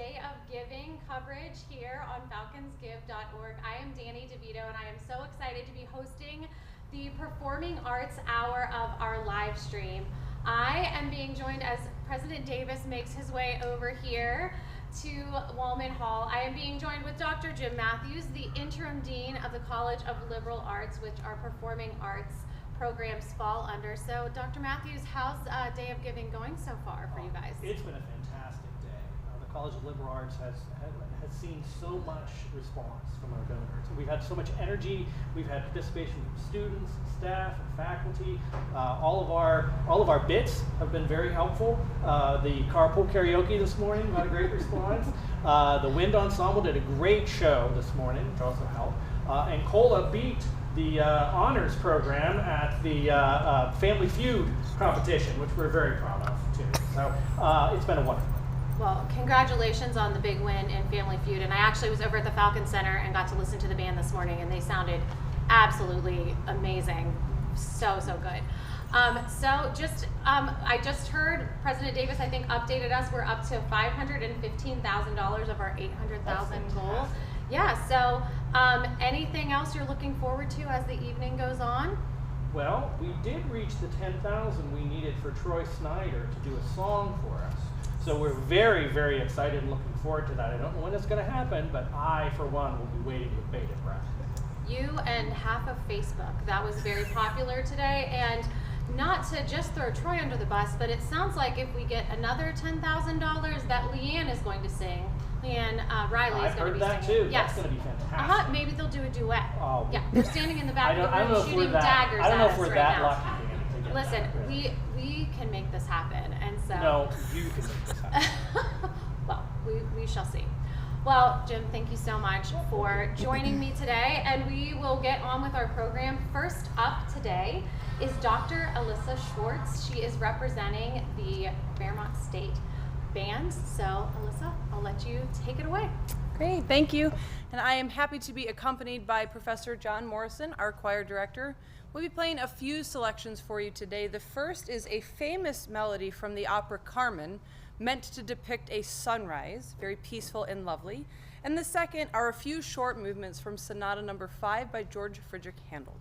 Day of Giving coverage here on falconsgive.org. I am Danny DeVito, and I am so excited to be hosting the Performing Arts Hour of our live stream. I am being joined as President Davis makes his way over here to Wallman Hall. I am being joined with Dr. Jim Matthews, the interim dean of the College of Liberal Arts, which our performing arts programs fall under. So, Dr. Matthews, how's Day of Giving going so far for you guys? It's been a fantastic day. The College of Liberal Arts has seen so much response from our donors. We've had so much energy. We've had participation from students, staff, and faculty. All of our bits have been very helpful. The carpool karaoke this morning got a great response. The wind ensemble did a great show this morning, which also helped. And Cola beat the honors program at the Family Feud competition, which we're very proud of too. So it's been a wonderful. Well, congratulations on the big win in Family Feud. And I actually was over at the Falcon Center and got to listen to the band this morning, and they sounded absolutely amazing. So good. I just heard President Davis, I think, updated us. We're up to $515,000 of our $800,000 goal. Yeah, so anything else you're looking forward to as the evening goes on? Well, we did reach the 10,000 we needed for Troy Snyder to do a song for us. So we're very, very excited and looking forward to that. I don't know when it's going to happen, but I, for one, will be waiting with bated breath. You and half of Facebook. That was very popular today. And not to just throw Troy under the bus, but it sounds like if we get another $10,000 that Leanne is going to sing. Leanne Riley is going to be singing. I've heard that too. Yes. That's going to be fantastic. Maybe they'll do a duet. Oh. Yeah, they're standing in the back of the room shooting daggers at us right now. I don't know if we're that lucky. Listen, we can make this happen, and so. No, you can make this happen. Well, we shall see. Well, Jim, thank you so much for joining me today, and we will get on with our program. First up today is Dr. Alyssa Schwartz. She is representing the Fairmont State Band. So, Alyssa, I'll let you take it away. Great, thank you. And I am happy to be accompanied by Professor John Morrison, our choir director. We'll be playing a few selections for you today. The first is a famous melody from the opera Carmen, meant to depict a sunrise, very peaceful and lovely. And the second are a few short movements from Sonata Number 5 by George Friedrich Handel.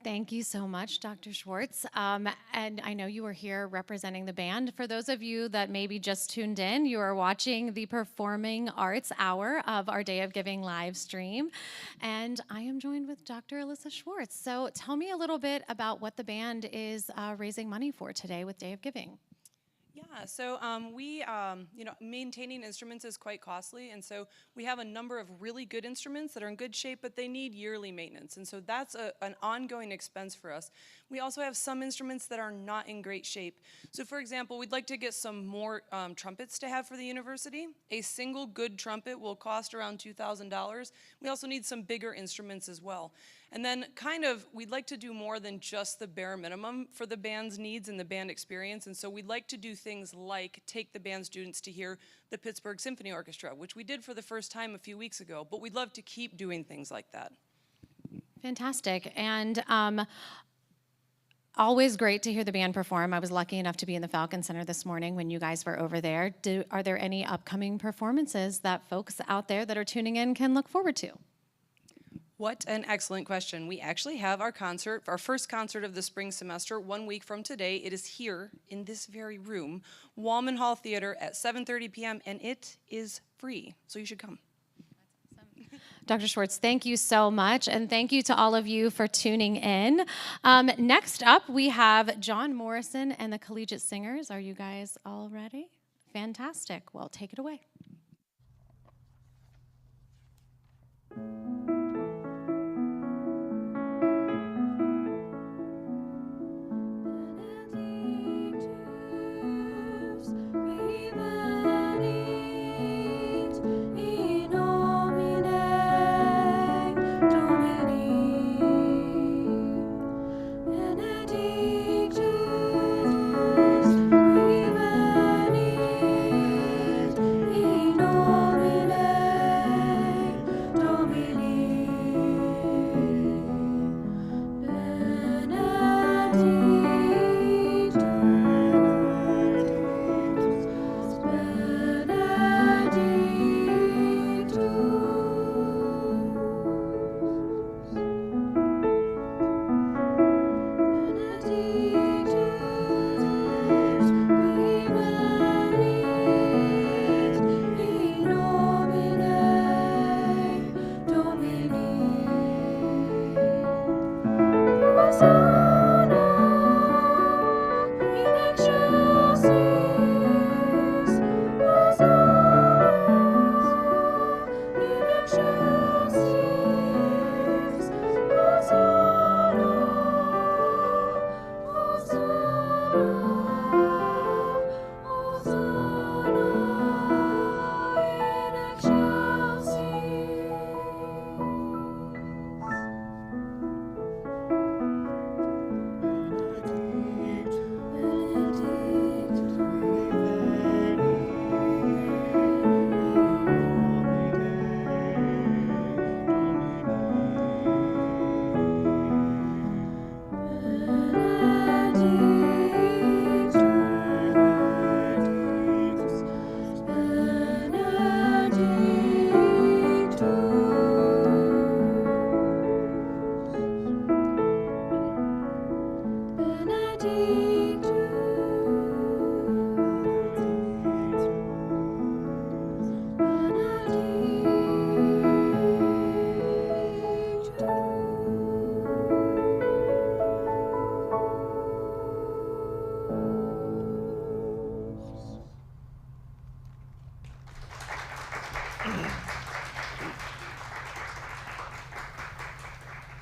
Thank you so much, Dr. Schwartz. And I know you are here representing the band. For those of you that maybe just tuned in, you are watching the Performing Arts Hour of our Day of Giving live stream. And I am joined with Dr. Alyssa Schwartz. So tell me a little bit about what the band is raising money for today with Day of Giving. Yeah, so maintaining instruments is quite costly, and so we have a number of really good instruments that are in good shape, but they need yearly maintenance, and so that's an ongoing expense for us. We also have some instruments that are not in great shape. So for example, we'd like to get some more trumpets to have for the university. A single good trumpet will cost around $2,000. We also need some bigger instruments as well. And then we'd like to do more than just the bare minimum for the band's needs and the band experience. And so we'd like to do things like take the band students to hear the Pittsburgh Symphony Orchestra, which we did for the first time a few weeks ago, but we'd love to keep doing things like that. Fantastic. And always great to hear the band perform. I was lucky enough to be in the Falcon Center this morning when you guys were over there. Are there any upcoming performances that folks out there that are tuning in can look forward to? What an excellent question. We actually have our concert, our first concert of the spring semester, 1 week from today. It is here in this very room, Wallman Hall Theater at 7:30 p.m., and it is free, so you should come. Dr. Schwartz, thank you so much, and thank you to all of you for tuning in. Next up, we have John Morrison and the Collegiate Singers. Are you guys all ready? Fantastic. Well, take it away.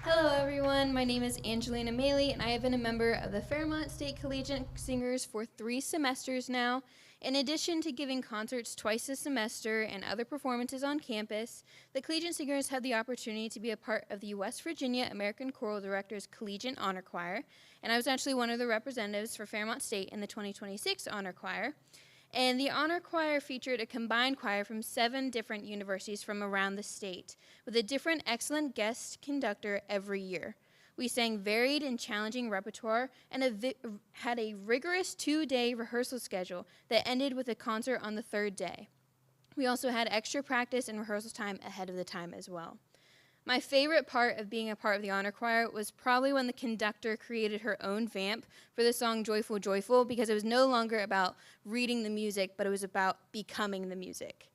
Hello everyone, my name is Angelina Maley and I have been a member of the Fairmont State Collegiate Singers for 3 semesters now. In addition to giving concerts twice a semester and other performances on campus, the Collegiate Singers had the opportunity to be a part of the West Virginia American Choral Directors Collegiate Honor Choir, and I was actually one of the representatives for Fairmont State in the 2026 Honor Choir. And the Honor Choir featured a combined choir from 7 different universities from around the state, with a different excellent guest conductor every year. We sang varied and challenging repertoire and had a rigorous 2-day rehearsal schedule that ended with a concert on the 3rd day. We also had extra practice and rehearsal time ahead of the time as well. My favorite part of being a part of the honor choir was probably when the conductor created her own vamp for the song Joyful, Joyful, because it was no longer about reading the music, but it was about becoming the music.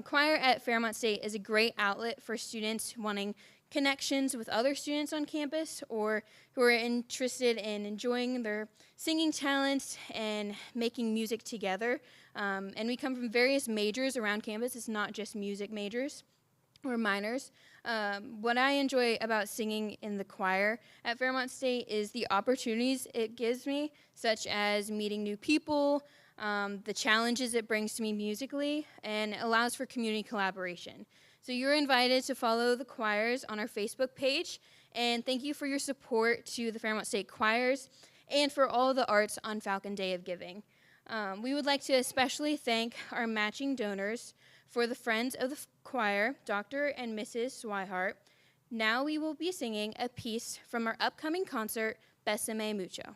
Choir at Fairmont State is a great outlet for students wanting connections with other students on campus or who are interested in enjoying their singing talents and making music together. And we come from various majors around campus. It's not just music majors or minors. What I enjoy about singing in the choir at Fairmont State is the opportunities it gives me, such as meeting new people, the challenges it brings to me musically, and allows for community collaboration. So you're invited to follow the choirs on our Facebook page, and thank you for your support to the Fairmont State choirs and for all the arts on Falcon Day of Giving. We would like to especially thank our matching donors for the Friends of the Choir, Dr. and Mrs. Swihart. Now we will be singing a piece from our upcoming concert, Besame Mucho.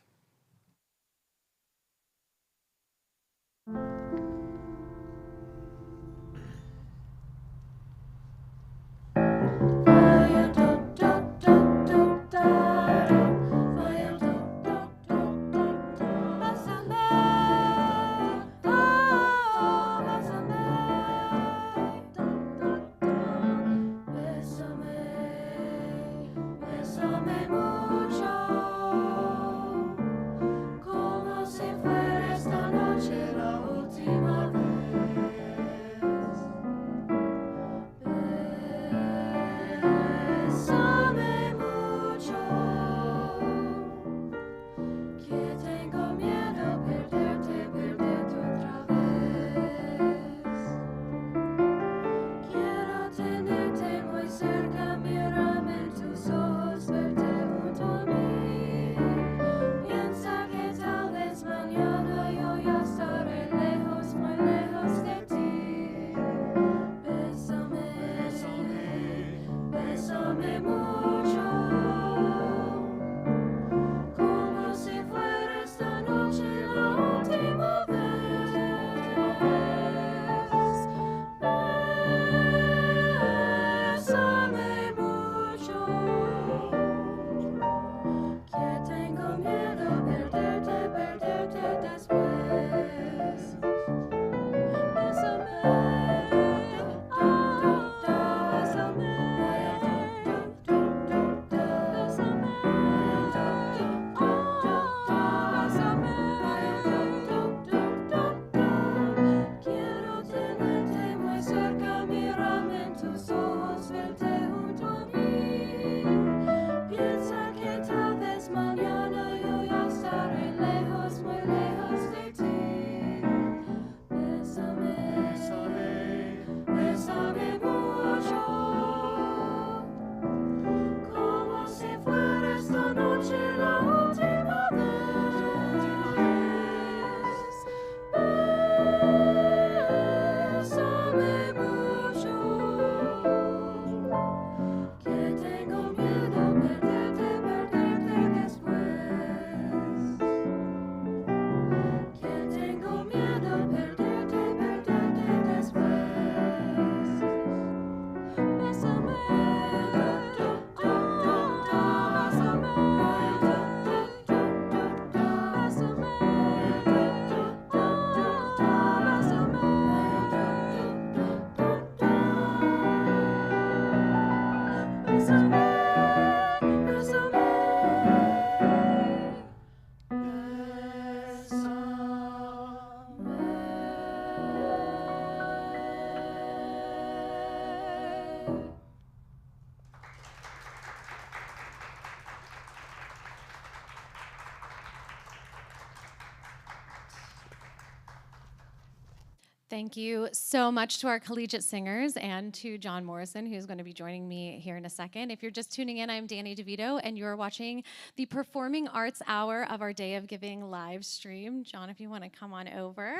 Thank you so much to our collegiate singers and to John Morrison, who's going to be joining me here in a second. If you're just tuning in, I'm Danny DeVito, and you're watching the Performing Arts Hour of our Day of Giving live stream. John, if you want to come on over.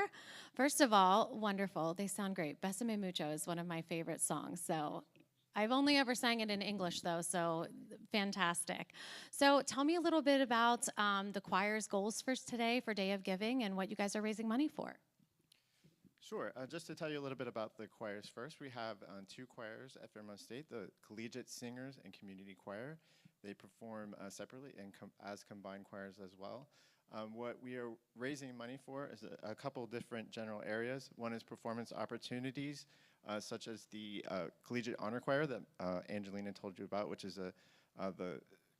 First of all, wonderful. They sound great. Besame Mucho is one of my favorite songs, so I've only ever sang it in English, though, so fantastic. So tell me a little bit about the choir's goals for today for Day of Giving and what you guys are raising money for. Sure. Just to tell you a little bit about the choirs first, we have two choirs at Fairmont State, the Collegiate Singers and Community Choir. They perform separately and as combined choirs as well. What we are raising money for is a couple different general areas. One is performance opportunities, such as the Collegiate Honor Choir that Angelina told you about, which is the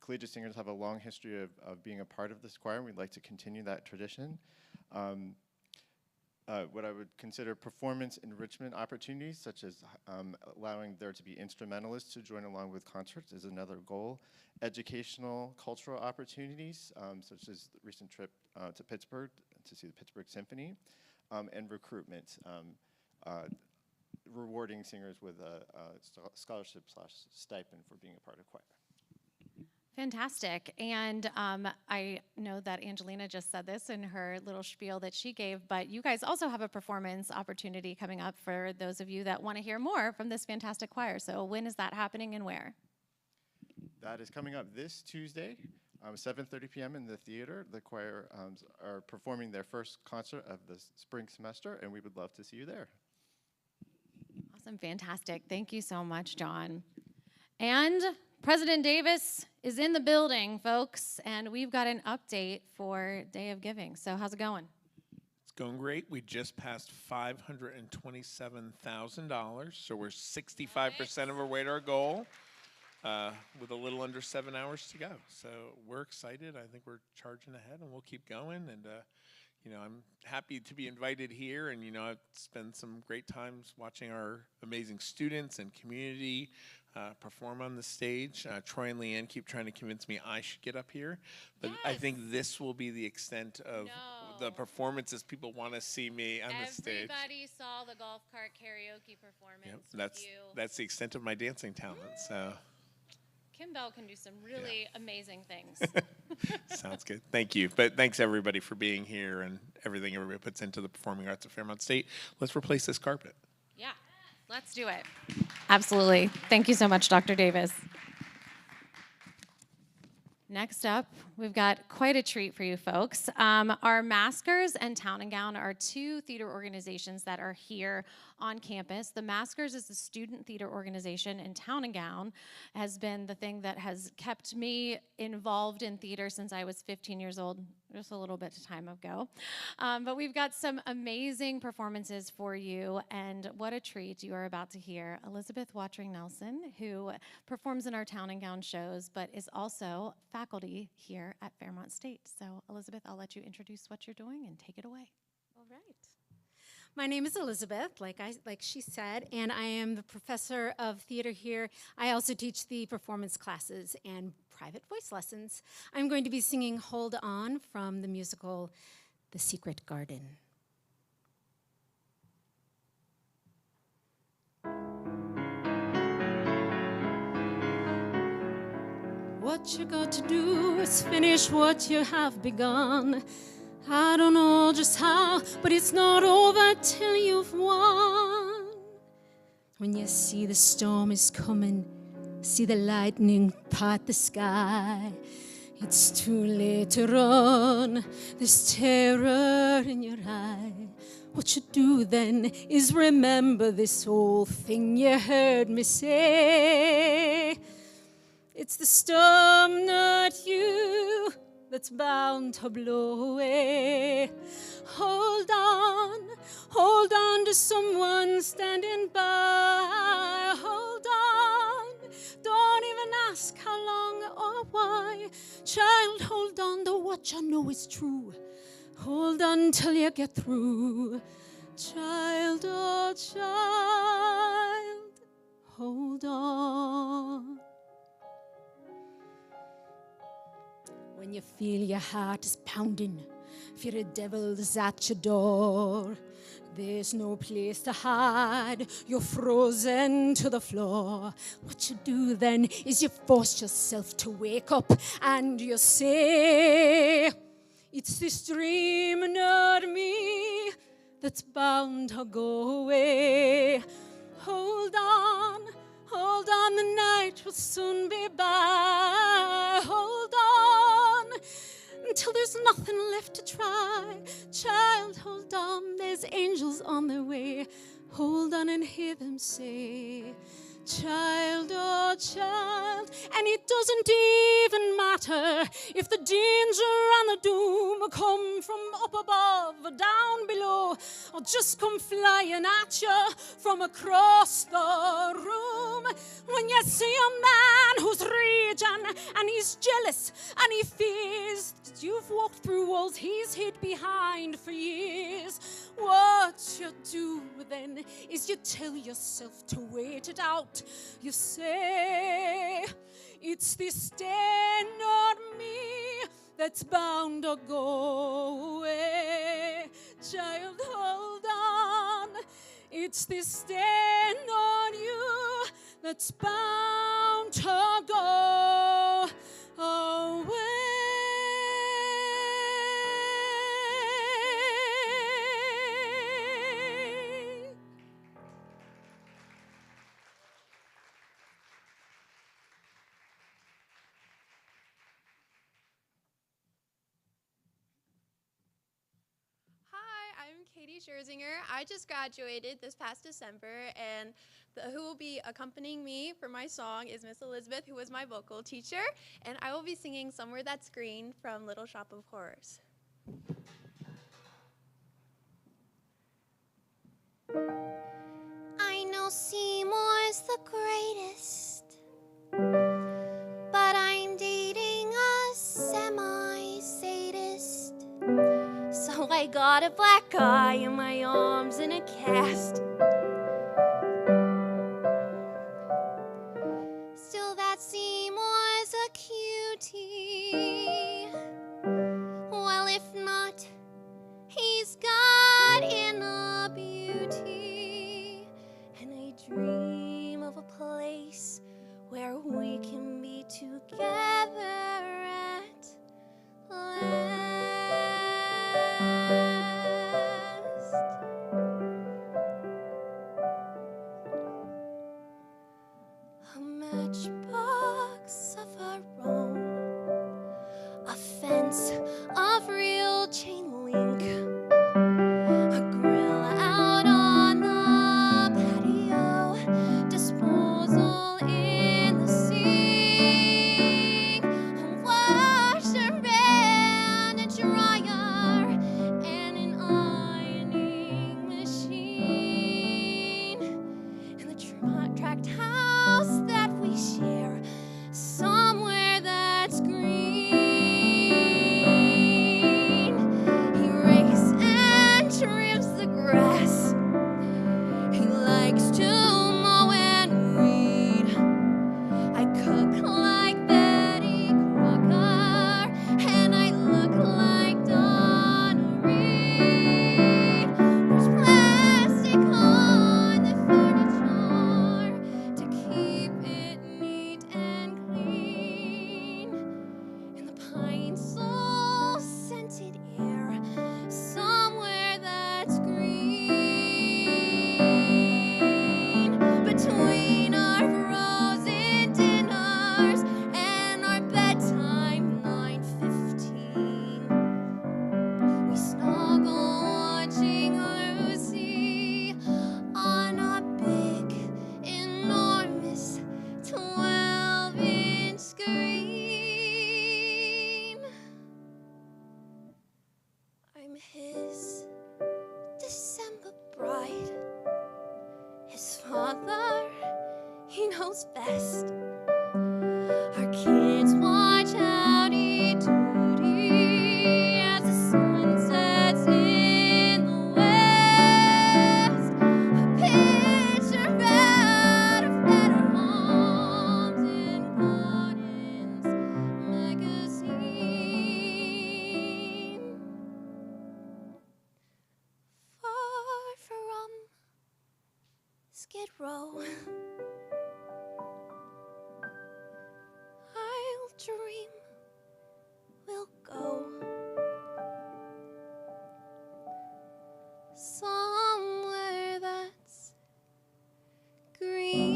Collegiate Singers have a long history of being a part of this choir, and we'd like to continue that tradition. What I would consider performance enrichment opportunities, such as allowing there to be instrumentalists to join along with concerts, is another goal. Educational, cultural opportunities, such as the recent trip to Pittsburgh to see the Pittsburgh Symphony, and recruitment, rewarding singers with a scholarship/stipend for being a part of choir. Fantastic. And I know that Angelina just said this in her little spiel that she gave, but you guys also have a performance opportunity coming up for those of you that want to hear more from this fantastic choir. So when is that happening and where? That is coming up this Tuesday, 7:30 p.m. in the theater. The choir are performing their first concert of the spring semester, and we would love to see you there. Awesome. Fantastic. Thank you so much, John. And President Davis is in the building, folks, and we've got an update for Day of Giving. So how's it going? It's going great. We just passed $527,000, so we're 65% of our way to our goal with a little under 7 hours to go. So we're excited. I think we're charging ahead, and we'll keep going. And I'm happy to be invited here, and I've spent some great times watching our amazing students and community perform on the stage. Troy and Leanne keep trying to convince me I should get up here, but yes. I think this will be the extent of the performances people want to see me on the stage. Everybody saw the golf cart karaoke performance. Yep, that's the extent of my dancing talent. So Kim Bell can do some really amazing things. Sounds good. Thank you. But thanks everybody for being here and everything everybody puts into the performing arts of Fairmont State. Let's replace this carpet. Yeah, let's do it. Absolutely. Thank you so much, Dr. Davis. Next up, we've got quite a treat for you folks. Our Maskers and Town and Gown are two theater organizations that are here on campus. The Maskers is the student theater organization, and Town and Gown has been the thing that has kept me involved in theater since I was 15 years old, just a little bit of time ago. But we've got some amazing performances for you, and what a treat you are about to hear. Elizabeth Watring-Nelson, who performs in our Town and Gown shows, but is also faculty here at Fairmont State. So Elizabeth, I'll let you introduce what you're doing and take it away. All right. My name is Elizabeth, like she said, and I am the professor of theater here. I also teach the performance classes and private voice lessons. I'm going to be singing Hold On from the musical The Secret Garden. What you got to do is finish what you have begun. I don't know just how, but it's not over till you've won. When you see the storm is coming, see the lightning part the sky, it's too late to run, there's terror in your eye. What you do then is remember this old thing you heard me say. It's the storm, not you, that's bound to blow away. Hold on to someone standing by. Hold on, don't even ask how long or why. Child, hold on to what you know is true. Hold on till you get through. Child, oh child, hold on. When you feel your heart is pounding, fear the devil's at your door, there's no place to hide, you're frozen to the floor. What you do then is you force yourself to wake up and you say, it's this dream, not me, that's bound to go away. Hold on, the night will soon be by. Hold on, until till there's nothing left to try. Child, hold on, there's angels on their way. Hold on and hear them say, child, oh child. And it doesn't even matter if the danger and the doom come from up above or down below, or just come flying at you from across the room. When you see a man who's raging and he's jealous and he fears that you've walked through walls he's hid behind for years, what you do then is you tell yourself to wait it out. You say, it's this stain on me that's bound to go away. Child, hold on. It's this stain on you that's bound to go away. I'm Katie Scherzinger. I just graduated this past December, and who will be accompanying me for my song is Miss Elizabeth, who was my vocal teacher, and I will be singing Somewhere That's Green from Little Shop of Horrors. I know Seymour's the greatest, but I'm dating a semi-sadist. So I got a black guy in my arms in a cast. Still, that Seymour's a cutie. Well, if not, he's got inner beauty. And I dream of a place where we can be together at last. A matchbox of our own, a fence of real chain link, a grill out on the patio, disposal in the sink, a washer and a dryer, and an ironing machine, and the tract house that we share, somewhere that's green. He rakes and trims the grass. He likes to mow and weed. I cook like Betty Crocker, and I look like Donna Reed. There's plastic on the furniture to keep it neat and clean. In the pine sol scented air, somewhere that's green. Between our frozen dinners and our bedtime 9:15, we snuggle watching Lucy on a big, enormous 12-inch screen. I'm his December bride. His father, he knows best. Our kids watch Howdy Doody as the sun sets in the west. A picture out of Better Homes and Gardens magazine. Far from Skid Row, I'll dream we'll go somewhere that's green.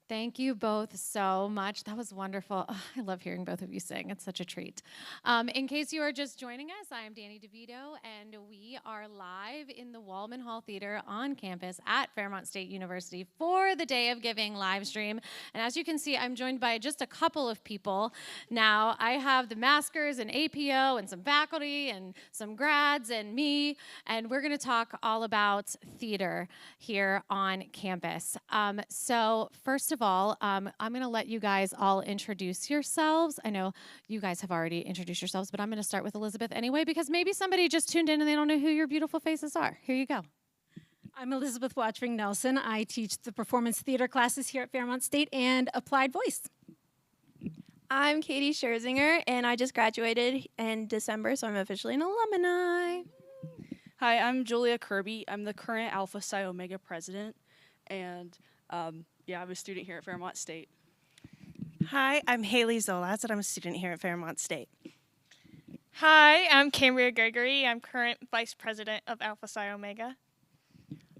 Thank you both so much. That was wonderful. Oh, I love hearing both of you sing. It's such a treat. In case you are just joining us, I am Danny DeVito, and we are live in the Wallman Hall Theater on campus at Fairmont State University for the Day of Giving live stream. And as you can see, I'm joined by just a couple of people. Now, I have the maskers and APO and some faculty and some grads and me, and we're going to talk all about theater here on campus. So first of all, I'm going to let you guys all introduce yourselves. I know you guys have already introduced yourselves, but I'm going to start with Elizabeth anyway, because maybe somebody just tuned in and they don't know who your beautiful faces are. Here you go. I'm Elizabeth Watchring Nelson. I teach the performance theater classes here at Fairmont State and applied voice. I'm Katie Scherzinger, and I just graduated in December, so I'm officially an alumni. Hi, I'm Julia Kirby. I'm the current Alpha Psi Omega president, and yeah, I'm a student here at Fairmont State. Hi, I'm Haley Zolaz, and I'm a student here at Fairmont State. Hi, I'm Cambria Gregory. I'm current vice president of Alpha Psi Omega.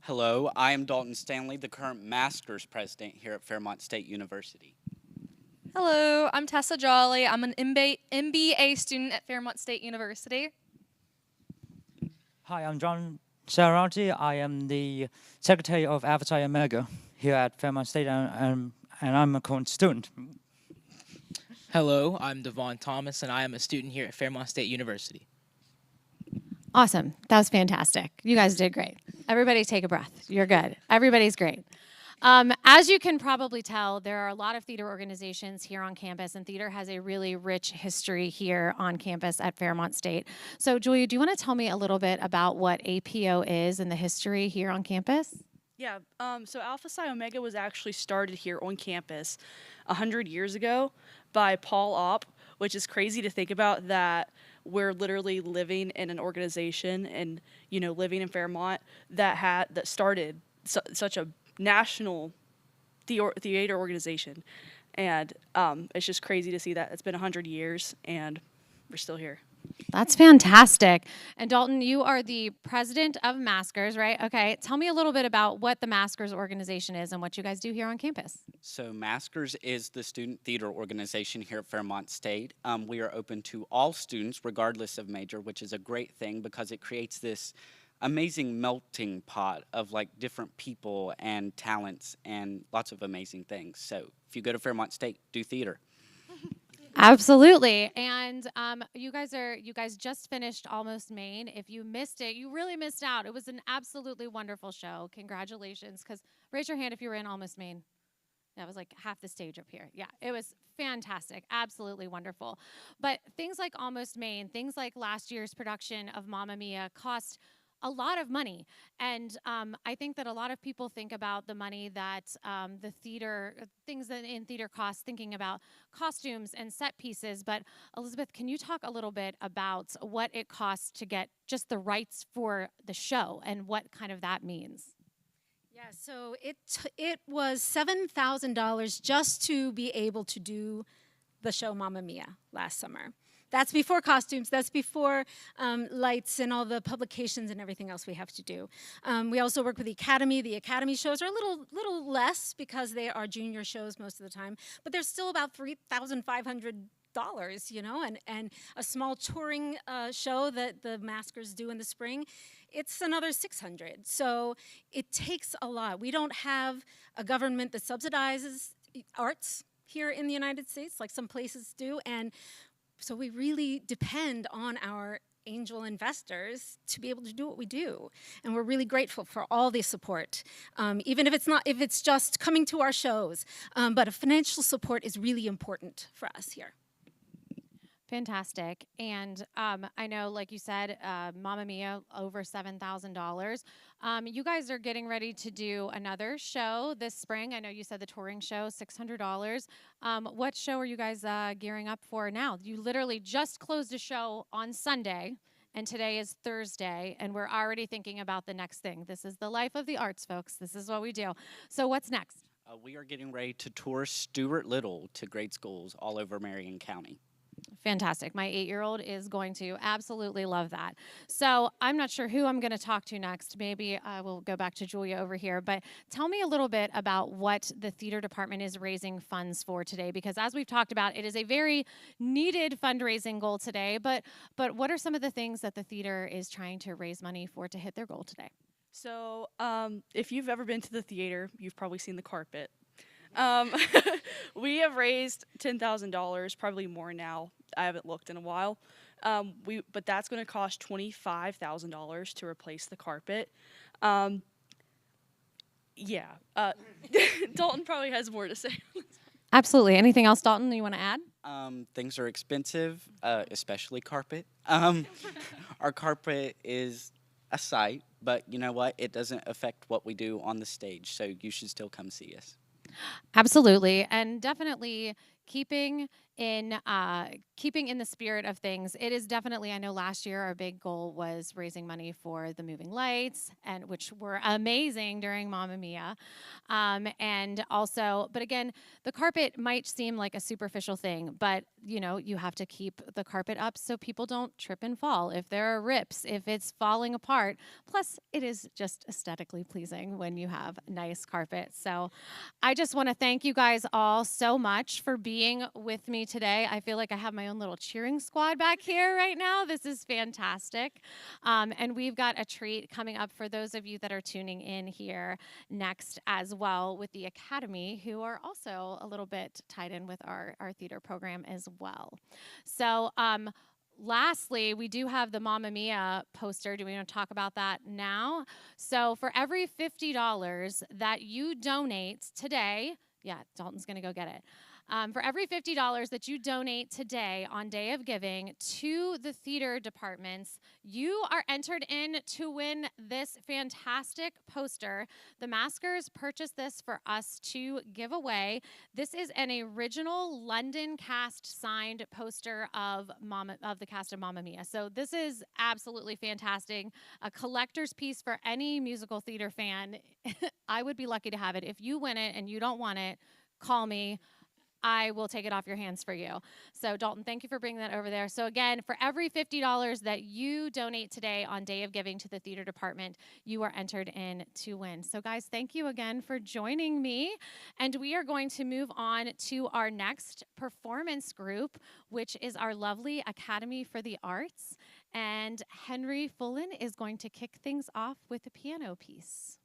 Hello, I am Dalton Stanley, the current master's president here at Fairmont State University. Hello, I'm Tessa Jolly. I'm an MBA student at Fairmont State University. Hi, I'm John Saranti. I am the secretary of Alpha Psi Omega here at Fairmont State, and I'm a current student. Hello, I'm Devon Thomas, and I am a student here at Fairmont State University. Awesome. That was fantastic. You guys did great. Everybody take a breath. You're good. Everybody's great. As you can probably tell, there are a lot of theater organizations here on campus, and theater has a really rich history here on campus at Fairmont State. So, Julia, do you want to tell me a little bit about what APO is and the history here on campus? Yeah, so Alpha Psi Omega was actually started here on campus 100 years ago by Paul Opp, which is crazy to think about that we're literally living in an organization and, you know, living in Fairmont that started such a national theater organization. And it's just crazy to see that it's been 100 years and we're still here. That's fantastic. And Dalton, you are the president of Maskers, right? Okay, tell me a little bit about what the Maskers organization is and what you guys do here on campus. So Maskers is the student theater organization here at Fairmont State. We are open to all students, regardless of major, which is a great thing because it creates this amazing melting pot of like different people and talents and lots of amazing things. So if you go to Fairmont State, do theater. Absolutely. And you guys just finished Almost Maine. If you missed it, you really missed out. It was an absolutely wonderful show. Congratulations. Raise your hand if you were in Almost Maine. That was like half the stage up here. Yeah, it was fantastic. Absolutely wonderful. But things like Almost Maine, things like last year's production of Mamma Mia cost a lot of money. And I think that a lot of people think about the money that the theater, things that in theater costs, thinking about costumes and set pieces. But Elizabeth, can you talk a little bit about what it costs to get just the rights for the show and what kind of that means? Yeah, so it was $7,000 just to be able to do the show Mamma Mia last summer. That's before costumes, that's before lights and all the publications and everything else we have to do. We also work with the Academy. The Academy shows are a little less because they are junior shows most of the time, but they're still about $3,500, you know, and a small touring show that the Maskers do in the spring, it's another $600. So it takes a lot. We don't have a government that subsidizes arts here in the United States like some places do, and so we really depend on our angel investors to be able to do what we do. And we're really grateful for all the support, even if it's just coming to our shows. But a financial support is really important for us here. Fantastic. And I know, like you said, Mamma Mia, over $7,000. You guys are getting ready to do another show this spring. I know you said the touring show, $600. What show are you guys gearing up for now? You literally just closed a show on Sunday, and today is Thursday, and we're already thinking about the next thing. This is the life of the arts, folks. This is what we do. So what's next? We are getting ready to tour Stuart Little to grade schools all over Marion County. Fantastic. My 8-year-old is going to absolutely love that. So I'm not sure who I'm going to talk to next. Maybe I will go back to Julia over here. But tell me a little bit about what the theater department is raising funds for today, because as we've talked about, it is a very needed fundraising goal today. But what are some of the things that the theater is trying to raise money for to hit their goal today? So, if you've ever been to the theater, you've probably seen the carpet. We have raised $10,000, probably more now. I haven't looked in a while. But that's going to cost $25,000 to replace the carpet. Yeah. Dalton probably has more to say. Absolutely. Anything else, Dalton, you want to add? Things are expensive, especially carpet. Our carpet is a sight, but you know what? It doesn't affect what we do on the stage, so you should still come see us. Absolutely, and definitely keeping in the spirit of things. It is definitely, I know last year our big goal was raising money for the moving lights, and which were amazing during Mamma Mia. And also, but again, the carpet might seem like a superficial thing, but you know, you have to keep the carpet up so people don't trip and fall. If there are rips, if it's falling apart, plus it is just aesthetically pleasing when you have nice carpet. So I just want to thank you guys all so much for being with me today. I feel like I have my own little cheering squad back here right now. This is fantastic. And we've got a treat coming up for those of you that are tuning in here next as well with the Academy, who are also a little bit tied in with our theater program as well. So lastly, we do have the Mamma Mia poster. Do we want to talk about that now? So for every $50 that you donate today, yeah, Dalton's going to go get it. For every $50 that you donate today on Day of Giving to the theater departments, you are entered in to win this fantastic poster. The Maskers purchased this for us to give away. This is an original London cast signed poster of the cast of Mamma Mia. So this is absolutely fantastic. A collector's piece for any musical theater fan. I would be lucky to have it. If you win it and you don't want it, call me. I will take it off your hands for you. So Dalton, thank you for bringing that over there. So again, for every $50 that you donate today on Day of Giving to the theater department, you are entered in to win. So guys, thank you again for joining me. And we are going to move on to our next performance group, which is our lovely Academy for the Arts. And Henry Fullen is going to kick things off with a piano piece.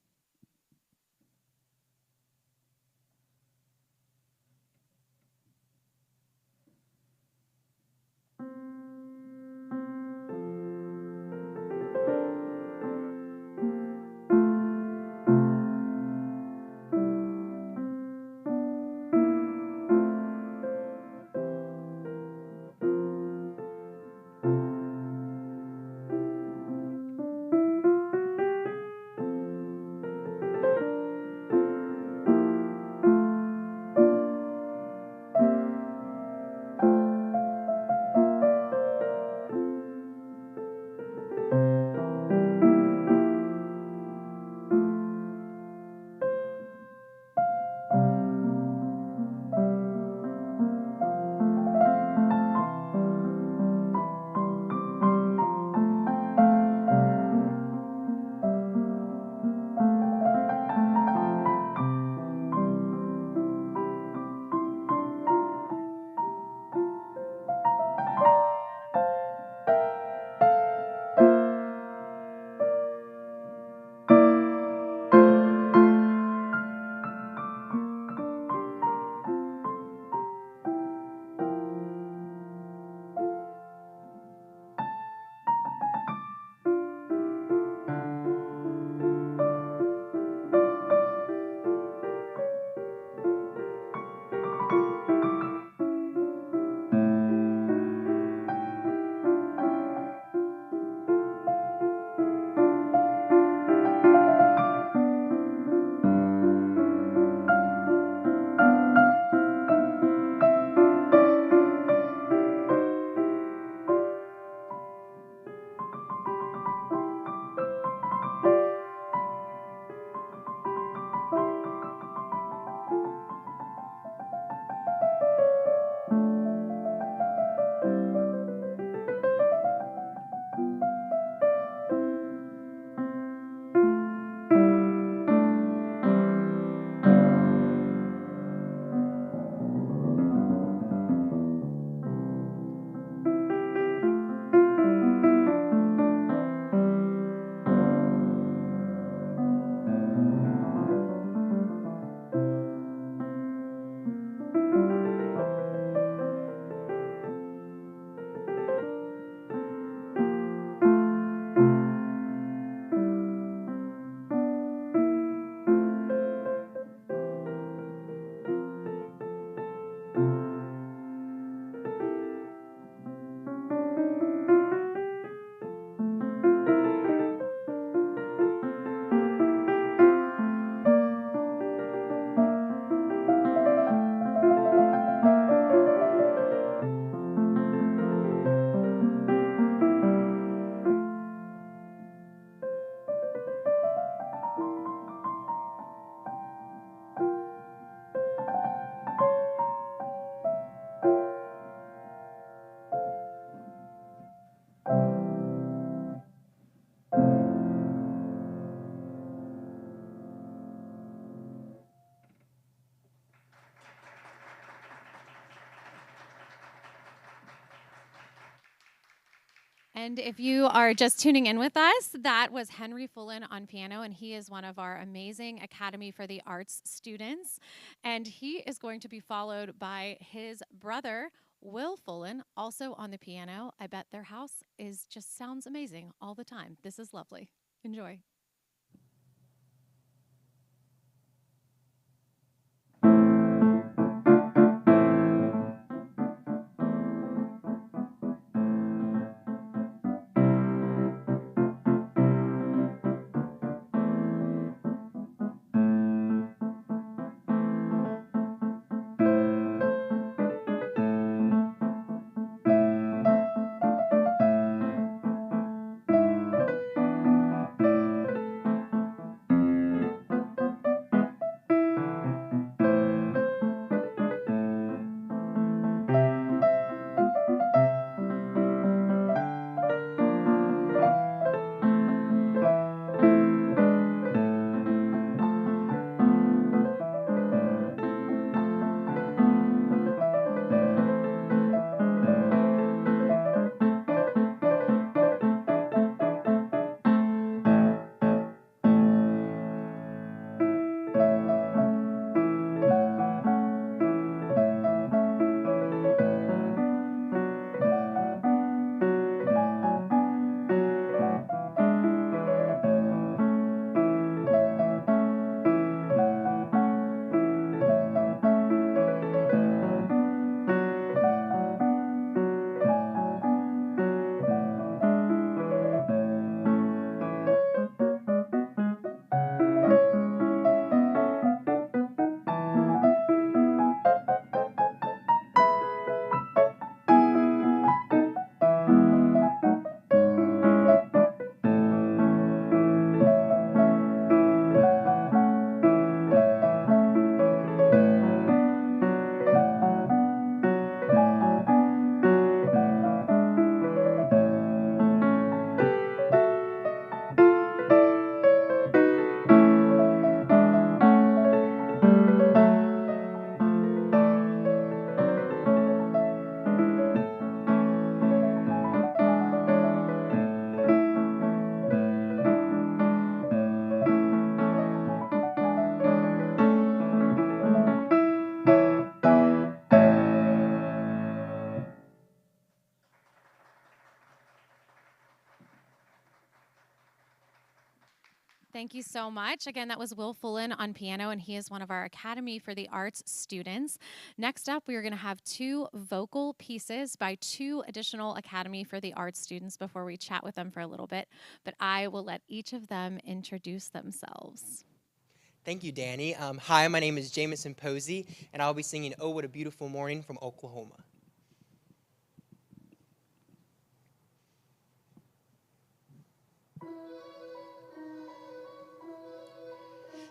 And if you are just tuning in with us, that was Henry Fullen on piano, and he is one of our amazing Academy for the Arts students. And he is going to be followed by his brother, Will Fullen, also on the piano. I bet their house just sounds amazing all the time. This is lovely. Enjoy. Thank you so much. Again, that was Will Fullen on piano, and he is one of our Academy for the Arts students. Next up, we are going to have 2 vocal pieces by 2 additional Academy for the Arts students before we chat with them for a little bit, but I will let each of them introduce themselves. Thank you, Danny. Hi, my name is Jamison Posey, and I'll be singing Oh, What a Beautiful Morning from Oklahoma.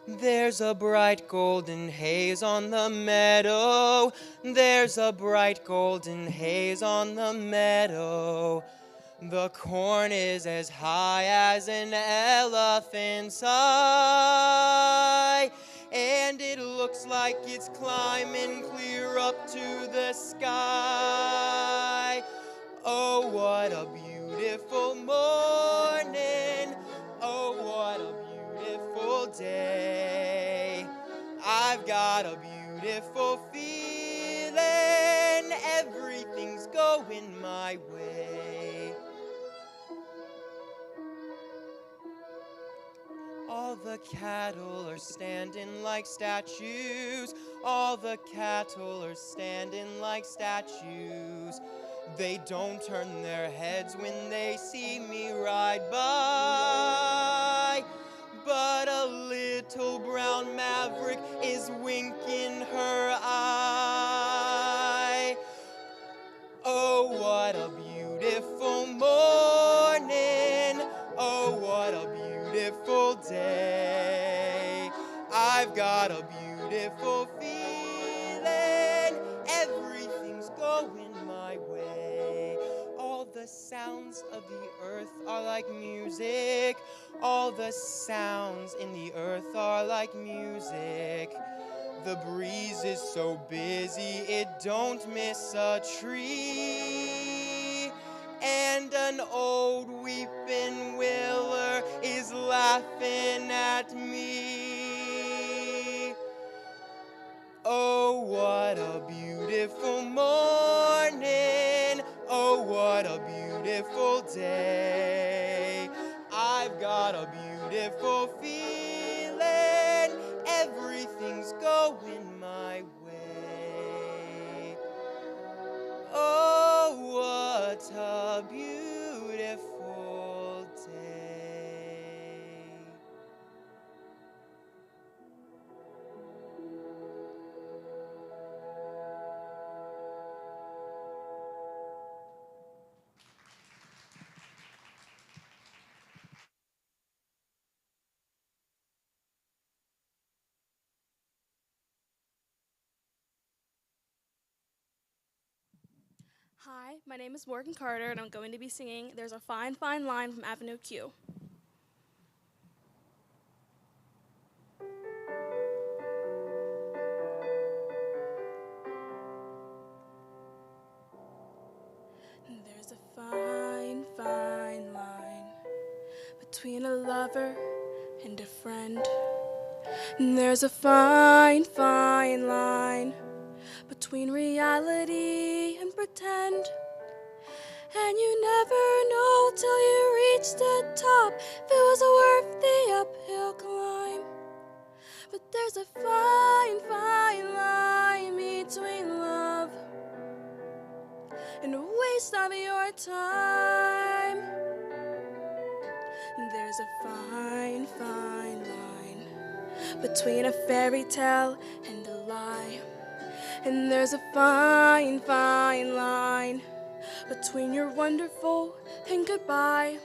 There's a bright golden haze on the meadow. There's a bright golden haze on the meadow. The corn is as high as an elephant's eye, and it looks like it's climbing clear up to the sky. Oh, what a beautiful morning. Oh, what a beautiful day. I've got a beautiful feeling. Everything's going my way. All the cattle are standing like statues. All the cattle are standing like statues. They don't turn their heads when they see me ride by. But a little brown maverick is winking her eye. Oh, what a beautiful morning. Oh, what a beautiful day. I've got a beautiful feeling. Everything's going my way. All the sounds of the earth are like music. All the sounds in the earth are like music. The breeze is so busy it don't miss a tree. And a an old weeping willer is laughing at me. Oh, what a beautiful morning. Oh, what a beautiful day. I've got a beautiful feeling. Everything's going my way. Oh, what a beautiful day. Hi, my name is Morgan Carter, and I'm going to be singing There's a Fine, Fine Line from Avenue Q. There's a fine, fine line between a lover and a friend. And there's a fine, fine line between reality and pretend. And you never know till you reach the top if it was worth the uphill climb. But there's a fine, fine line between love and a waste of your time. There's a fine, fine line between a fairy tale and a lie. And there's a fine, fine line between you're wonderful and goodbye.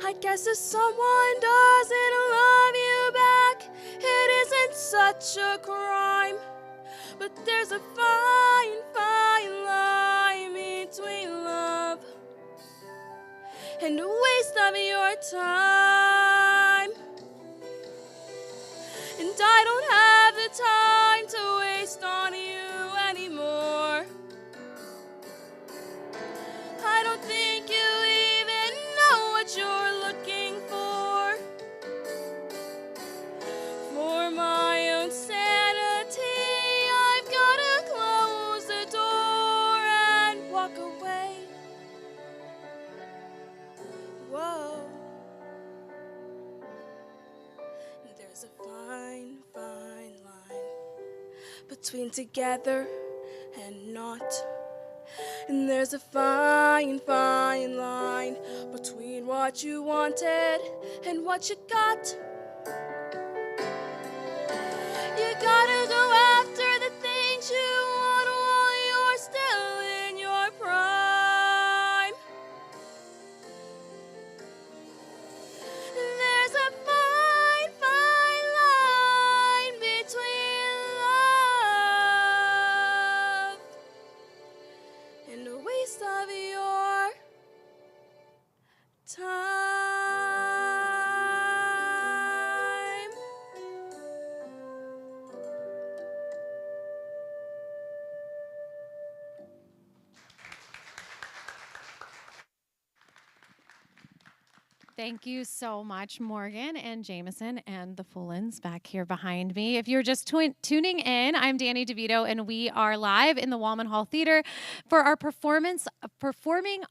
I guess if someone doesn't love you back, it isn't such a crime. But there's a fine, fine line between love and a waste of your time. And I don't have the time to waste on you anymore. I don't think you even know what you're looking for. For my own sanity, I've gotta close the door and walk away. Whoa. There's a fine, fine line between together and not. And there's a fine, fine line between what you wanted and what you got. You gotta go after the things you want while you're still in your prime. There's a fine, fine line between love and a waste of your time. Thank you so much, Morgan and Jameson and the Fullens back here behind me. If you're just tuning in, I'm Danny DeVito, and we are live in the Wallman Hall Theater for our Performing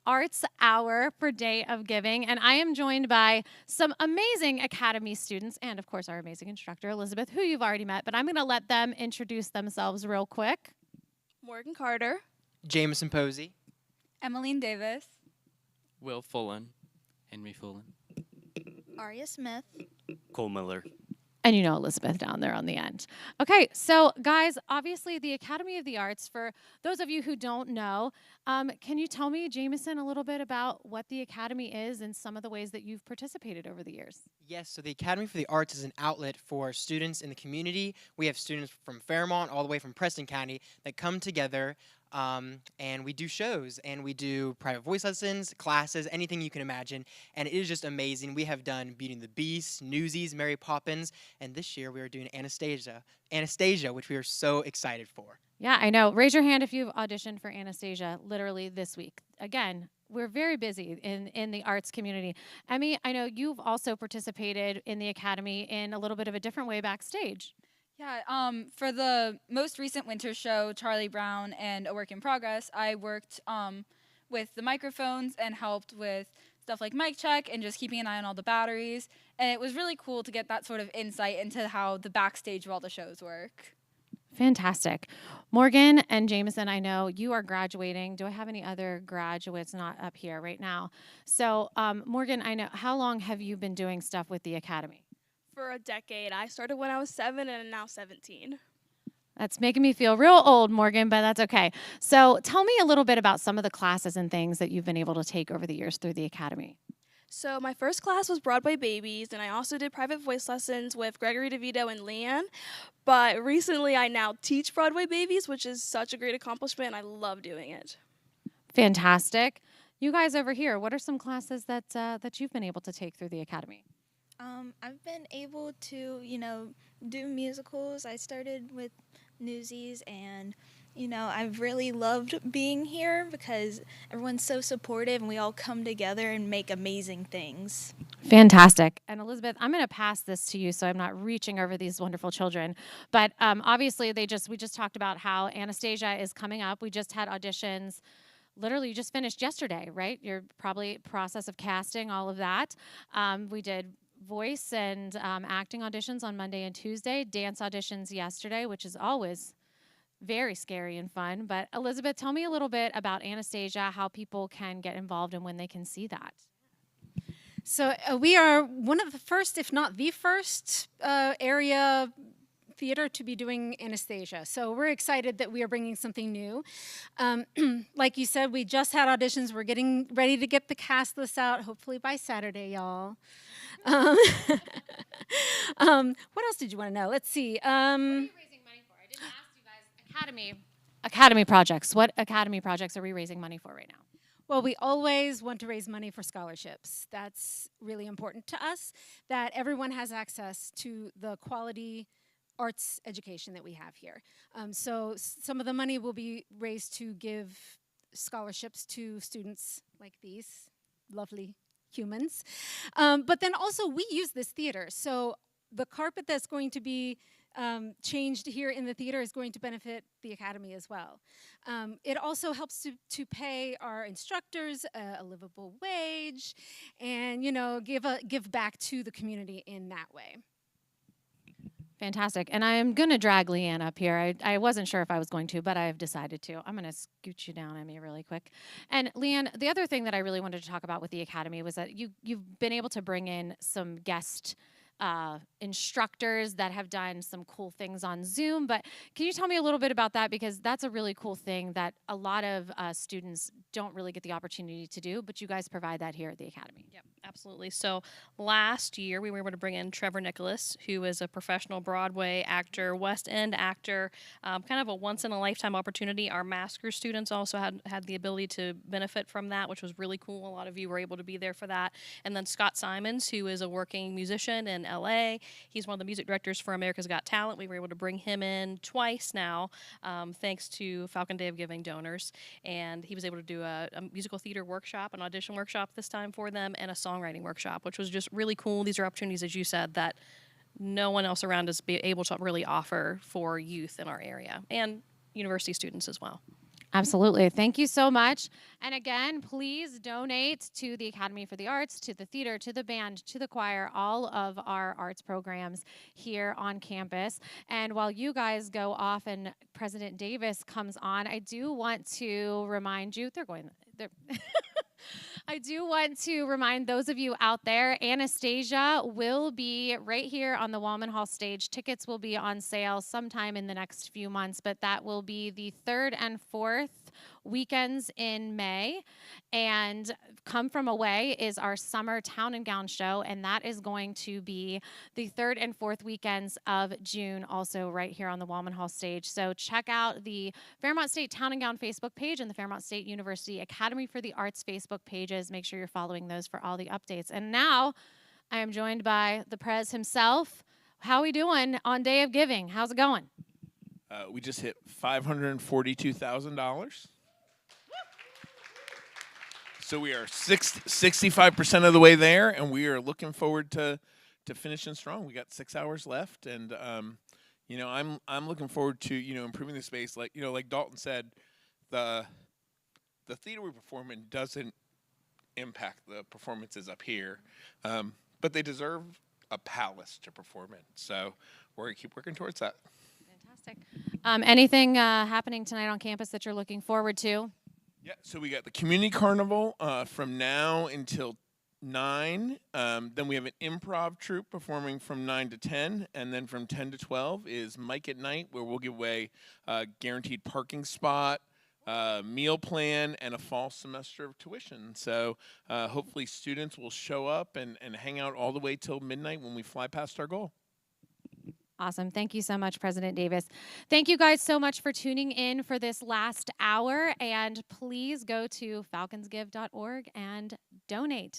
Arts Hour for Day of Giving. And I am joined by some amazing Academy students and, of course, our amazing instructor, Elizabeth, who you've already met. But I'm going to let them introduce themselves real quick. Morgan Carter. Jameson Posey. Emmeline Davis. Will Fullen. Henry Fullen. Aria Smith. Cole Miller. And you know Elizabeth down there on the end. Okay, so guys, obviously the Academy of the Arts, for those of you who don't know, can you tell me, Jameson, a little bit about what the Academy is and some of the ways that you've participated over the years? Yes, so the Academy for the Arts is an outlet for students in the community. We have students from Fairmont all the way from Preston County that come together and we do shows and we do private voice lessons, classes, anything you can imagine. And it is just amazing. We have done Beauty and the Beast, Newsies, Mary Poppins, and this year we are doing Anastasia, which we are so excited for. Yeah, I know. Raise your hand if you've auditioned for Anastasia literally this week. Again, we're very busy in the arts community. Emmy, I know you've also participated in the Academy in a little bit of a different way backstage. Yeah, for the most recent winter show, Charlie Brown and A Work in Progress, I worked with the microphones and helped with stuff like mic check and just keeping an eye on all the batteries. And it was really cool to get that sort of insight into how the backstage of all the shows work. Fantastic. Morgan and Jameson, I know you are graduating. Do I have any other graduates not up here right now? So, Morgan, I know, how long have you been doing stuff with the Academy? For a decade. I started when I was 7 and I'm now 17. That's making me feel real old, Morgan, but that's okay. So tell me a little bit about some of the classes and things that you've been able to take over the years through the Academy. So my first class was Broadway Babies, and I also did private voice lessons with Gregory DeVito and Leanne. But recently I now teach Broadway Babies, which is such a great accomplishment, and I love doing it. Fantastic. You guys over here, what are some classes that that you've been able to take through the Academy? I've been able to, do musicals. I started with Newsies, and, I've really loved being here because everyone's so supportive and we all come together and make amazing things. Fantastic. And Elizabeth, I'm going to pass this to you so I'm not reaching over these wonderful children. But obviously, we just talked about how Anastasia is coming up. We just had auditions. Literally, you just finished yesterday, right? You're probably process of casting, all of that. We did voice and acting auditions on Monday and Tuesday, dance auditions yesterday, which is always very scary and fun. But Elizabeth, tell me a little bit about Anastasia, how people can get involved and when they can see that. So we are one of the first, if not the first, area theater to be doing Anastasia. So we're excited that we are bringing something new. Like you said, we just had auditions. We're getting ready to get the cast list out, hopefully by Saturday, y'all. What else did you want to know? Let's see. What are you raising money for? I didn't ask you guys. Academy projects. What Academy projects are we raising money for right now? Well, we always want to raise money for scholarships. That's really important to us, that everyone has access to the quality arts education that we have here. So some of the money will be raised to give scholarships to students like these lovely humans. But then also we use this theater. So the carpet that's going to be changed here in the theater is going to benefit the Academy as well. It also helps to pay our instructors a livable wage and, give back to the community in that way. Fantastic. And I am going to drag Leanne up here. I wasn't sure if I was going to, but I have decided to. I'm going to scoot you down, Emmy, really quick. And Leanne, the other thing that I really wanted to talk about with the Academy was that you've been able to bring in some guest instructors that have done some cool things on Zoom. But can you tell me a little bit about that? Because that's a really cool thing that a lot of students don't really get the opportunity to do, but you guys provide that here at the Academy. Yep, absolutely. So last year we were able to bring in Trevor Nicholas, who is a professional Broadway actor, West End actor, kind of a once-in-a-lifetime opportunity. Our master students also had the ability to benefit from that, which was really cool. A lot of you were able to be there for that. And then Scott Simons, who is a working musician in LA. He's one of the music directors for America's Got Talent. We were able to bring him in twice now, thanks to Falcon Day of Giving donors. And he was able to do a musical theater workshop, an audition workshop this time for them, and a songwriting workshop, which was just really cool. These are opportunities, as you said, that no one else around us be able to really offer for youth in our area and university students as well. Absolutely. Thank you so much. And again, please donate to the Academy for the Arts, to the theater, to the band, to the choir, all of our arts programs here on campus. And while you guys go off and President Davis comes on, I do want to remind you, I do want to remind those of you out there, Anastasia will be right here on the Wallman Hall stage. Tickets will be on sale sometime in the next few months, but that will be the 3rd and 4th weekends in May. And Come From Away is our summer town and gown show, and that is going to be the 3rd and 4th weekends of June, also right here on the Wallman Hall stage. So check out the Fairmont State Town and Gown Facebook page and the Fairmont State University Academy for the Arts Facebook pages. Make sure you're following those for all the updates. And now I am joined by the Prez himself. How are we doing on Day of Giving? How's it going? We just hit $542,000. So we are 65% of the way there, and we are looking forward to finishing strong. We got 6 hours left, and you know, I'm looking forward to, you know, improving the space. Like, you know, like Dalton said, the theater we perform in doesn't impact the performances up here, but they deserve a palace to perform in. So we're gonna keep working towards that. Fantastic. Anything happening tonight on campus that you're looking forward to? Yeah, so we got the community carnival from now until 9. Then we have an improv troupe performing from 9 to 10, and then from 10 to 12 is Mike at Night, where we'll give away a guaranteed parking spot, meal plan, and a fall semester of tuition. So hopefully students will show up and hang out all the way till midnight when we fly past our goal. Awesome. Thank you so much, President Davis. Thank you guys so much for tuning in for this last hour, and please go to falconsgive.org and donate.